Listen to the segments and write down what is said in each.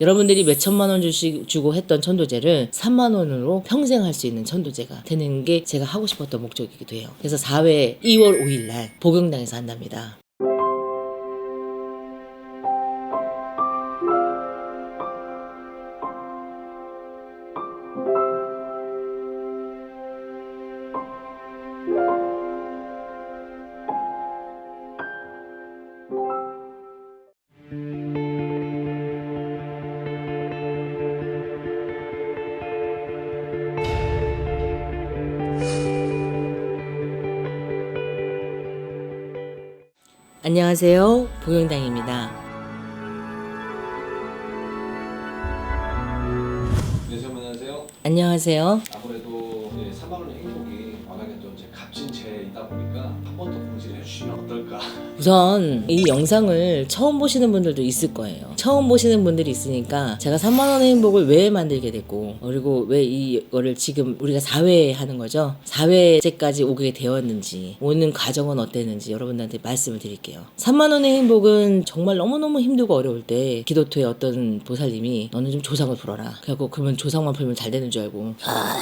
여러분들이 몇 천만 원 주고 했던 천도제를 3만 원으로 평생 할 수 있는 천도제가 되는 게 제가 하고 싶었던 목적이기도 해요. 그래서 4회 2월 5일 날 복영당에서 한답니다. 안녕하세요, 복영당입니다. 네, 선생님 안녕하세요. 안녕하세요. 아무래도 3만 원의 행복이 워낙에 또 이제 값진 재이다 보니까 한 번 더 공지를 해주시면 어떨까? 우선 이 영상을 처음 보시는 분들도 있을 거예요. 처음 보시는 분들이 있으니까 제가 3만 원의 행복을 왜 만들게 됐고, 그리고 왜 이거를 지금 우리가 4회 하는 거죠. 4회째까지 오게 되었는지, 오는 과정은 어땠는지 여러분들한테 말씀을 드릴게요. 3만 원의 행복은 정말 너무너무 힘들고 어려울 때 기도토의 어떤 보살님이 너는 좀 조상을 풀어라. 그래갖고 그러면 조상만 풀면 잘 되는 줄 알고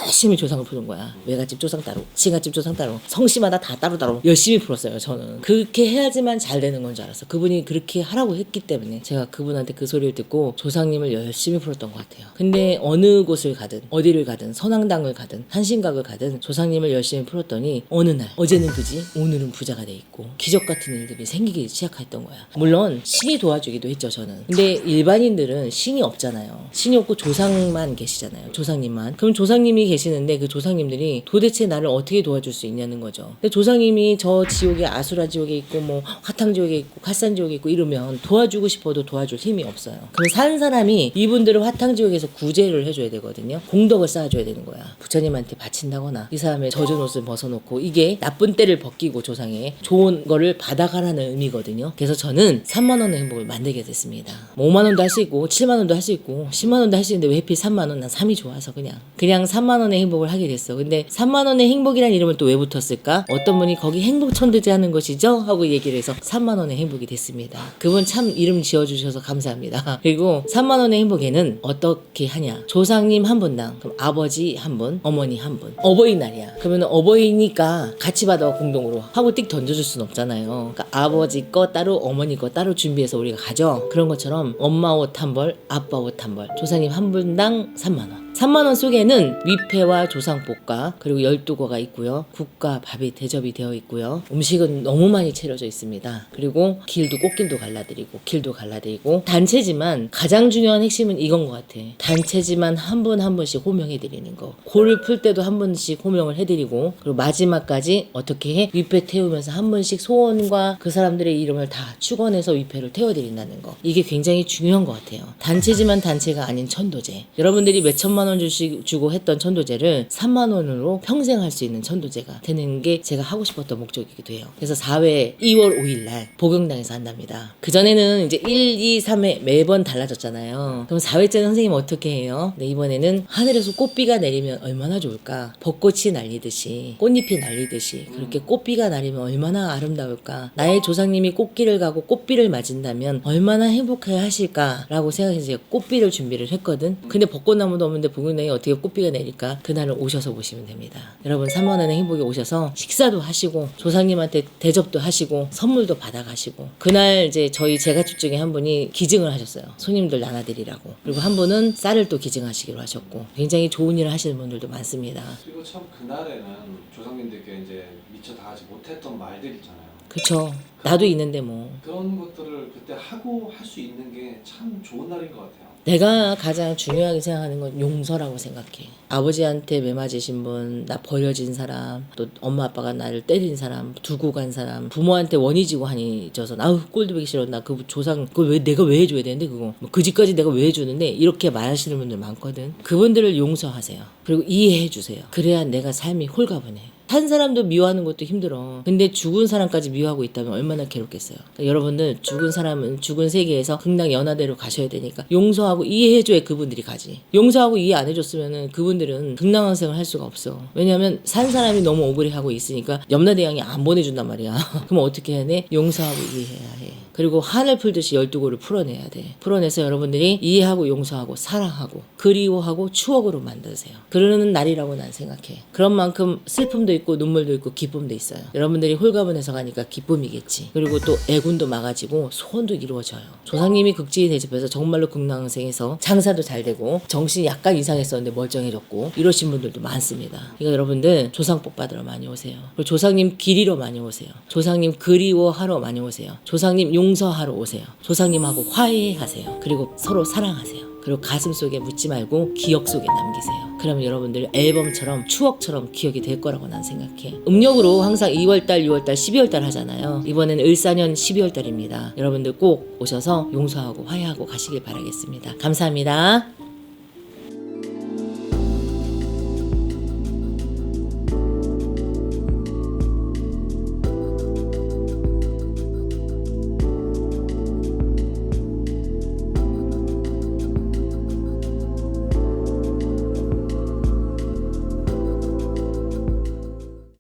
열심히 조상을 푸는 거야. 외갓집 조상 따로, 친갓집 조상 따로, 성씨마다 다 따로따로 열심히 풀었어요. 저는 그렇게 해야지만 잘 되는 건 줄 알았어. 그분이 그렇게 하라고 했기 때문에 제가 그분한테 그 소리를 듣고 조상님을 열심히 풀었던 것 같아요. 근데 어느 곳을 가든, 어디를 가든, 선앙당을 가든, 한신각을 가든 조상님을 열심히 풀었더니 어느 날, 어제는 그지, 오늘은 부자가 돼 있고 기적 같은 일들이 생기기 시작했던 거야. 물론 신이 도와주기도 했죠, 저는. 근데 일반인들은 신이 없잖아요. 신이 없고 조상만 계시잖아요. 조상님만. 그럼 조상님이 계시는데 그 조상님들이 도대체 나를 어떻게 도와줄 수 있냐는 거죠. 근데 조상님이 저 지옥에, 아수라 지옥에 있고 뭐 화탕 지옥에 있고 갓산 지옥에 있고 이러면 도와주고 싶어도 도와줄 힘이 없어요. 그럼 사는 사람이 이분들을 화탕 지옥에서 구제를 해줘야 되거든요. 공덕을 쌓아줘야 되는 거야. 부처님한테 바친다거나 이 사람의 젖은 옷을 벗어놓고, 이게 나쁜 때를 벗기고 조상에 좋은 거를 받아가라는 의미거든요. 그래서 저는 3만 원의 행복을 만들게 됐습니다. 뭐 5만 원도 할 수 있고 7만 원도 할 수 있고 10만 원도 할 수 있는데 왜 하필 3만 원? 난 3이 좋아서 그냥 3만 원의 행복을 하게 됐어. 근데 3만 원의 행복이란 이름은 또 왜 붙었을까? 어떤 분이 거기 행복천도제 하는 것이죠? 하고 얘기를 해서 3만 원의 행복이 됐습니다. 그분 참 이름 지어주셔서 감사합니다. 그리고 3만 원의 행복에는 어떻게 하냐? 조상님 한 분당, 그럼 아버지 한 분, 어머니 한 분. 어버이날이야. 그러면 어버이니까 같이 받아 공동으로 하고 띡 던져줄 순 없잖아요. 그러니까 아버지 거 따로, 어머니 거 따로 준비해서 우리가 가죠. 그런 것처럼 엄마 옷 한 벌, 아빠 옷 한 벌, 조상님 한 분당 3만 원. 3만 원 속에는 위패와 조상복과 그리고 12거가 있고요. 국과 밥이 대접이 되어 있고요. 음식은 너무 많이 차려져 있습니다. 그리고 길도, 꽃길도 갈라드리고 길도 갈라드리고, 단체지만 가장 중요한 핵심은 이건 것 같아. 단체지만 한 분 한 분씩 호명해드리는 거. 골을 풀 때도 한 분씩 호명을 해드리고, 그리고 마지막까지 어떻게 해? 위패 태우면서 한 분씩 소원과 그 사람들의 이름을 다 축원해서 위패를 태워드린다는 거. 이게 굉장히 중요한 것 같아요. 단체지만 단체가 아닌 천도제. 여러분들이 몇 천만 원 주고 했던 천도제를 3만 원으로 평생 할 수 있는 천도제가 되는 게 제가 하고 싶었던 목적이기도 해요. 그래서 4회 2월 5일 날 복영당에서 한답니다. 그전에는 이제 1, 2, 3회 매번 달라졌잖아요. 그럼 4회째는 선생님 어떻게 해요? 네, 이번에는 하늘에서 꽃비가 내리면 얼마나 좋을까? 벚꽃이 날리듯이, 꽃잎이 날리듯이 그렇게 꽃비가 내리면 얼마나 아름다울까? 나의 조상님이 꽃길을 가고 꽃비를 맞은다면 얼마나 행복해 하실까라고 생각해서 제가 꽃비를 준비를 했거든. 근데 벚꽃나무도 없는데 복영당에 어떻게 꽃비가 내릴까? 그날은 오셔서 보시면 됩니다. 여러분 3만 원의 행복에 오셔서 식사도 하시고 조상님한테 대접도 하시고 선물도 받아가시고, 그날 이제 저희 제가집 중에 한 분이 기증을 하셨어요. 손님들 나눠드리라고. 그리고 한 분은 쌀을 또 기증하시기로 하셨고, 굉장히 좋은 일을 하시는 분들도 많습니다. 그리고 참 그날에는 조상님들께 이제 미처 다 하지 못했던 말들 있잖아요. 그쵸. 나도 있는데 뭐. 그런 것들을 그때 하고 할 수 있는 게 참 좋은 날인 것 같아요. 내가 가장 중요하게 생각하는 건 용서라고 생각해. 아버지한테 매 맞으신 분, 나 버려진 사람, 또 엄마 아빠가 나를 때린 사람, 두고 간 사람, 부모한테 원이지고 한이 져서 아우 꼴도 보기 싫어, 나 그 조상 그걸 왜 내가 왜 해줘야 되는데, 그거 그 집까지 내가 왜 해주는데, 이렇게 말하시는 분들 많거든. 그분들을 용서하세요. 그리고 이해해 주세요. 그래야 내가 삶이 홀가분해. 산 사람도 미워하는 것도 힘들어. 근데 죽은 사람까지 미워하고 있다면 얼마나 괴롭겠어요. 그러니까 여러분들 죽은 사람은 죽은 세계에서 극락 연화대로 가셔야 되니까 용서하고 이해해줘야 그분들이 가지. 용서하고 이해 안 해줬으면은 그분들은 극락왕생을 할 수가 없어. 왜냐하면 산 사람이 너무 억울해하고 있으니까 염라대왕이 안 보내준단 말이야. 그럼 어떻게 해야 돼? 용서하고 이해해야 해. 그리고 한을 풀듯이 12고를 풀어내야 돼. 풀어내서 여러분들이 이해하고 용서하고 사랑하고 그리워하고 추억으로 만드세요. 그러는 날이라고 난 생각해. 그런 만큼 슬픔도 있고 눈물도 있고 기쁨도 있어요. 여러분들이 홀가분해서 가니까 기쁨이겠지. 그리고 또 애군도 막아지고 소원도 이루어져요. 조상님이 극지에 대접해서 정말로 극락왕생해서 장사도 잘 되고 정신이 약간 이상했었는데 멀쩡해졌고 이러신 분들도 많습니다. 그러니까 여러분들 조상복 받으러 많이 오세요. 그리고 조상님 기리러 많이 오세요. 조상님 그리워하러 많이 오세요. 조상님 용서하러 오세요. 조상님하고 화해하세요. 그리고 서로 사랑하세요. 그리고 가슴 속에 묻지 말고 기억 속에 남기세요. 그러면 여러분들 앨범처럼 추억처럼 기억이 될 거라고 난 생각해. 음력으로 항상 2월달, 6월달, 12월달 하잖아요. 이번에는 을사년 12월달입니다. 여러분들 꼭 오셔서 용서하고 화해하고 가시길 바라겠습니다. 감사합니다.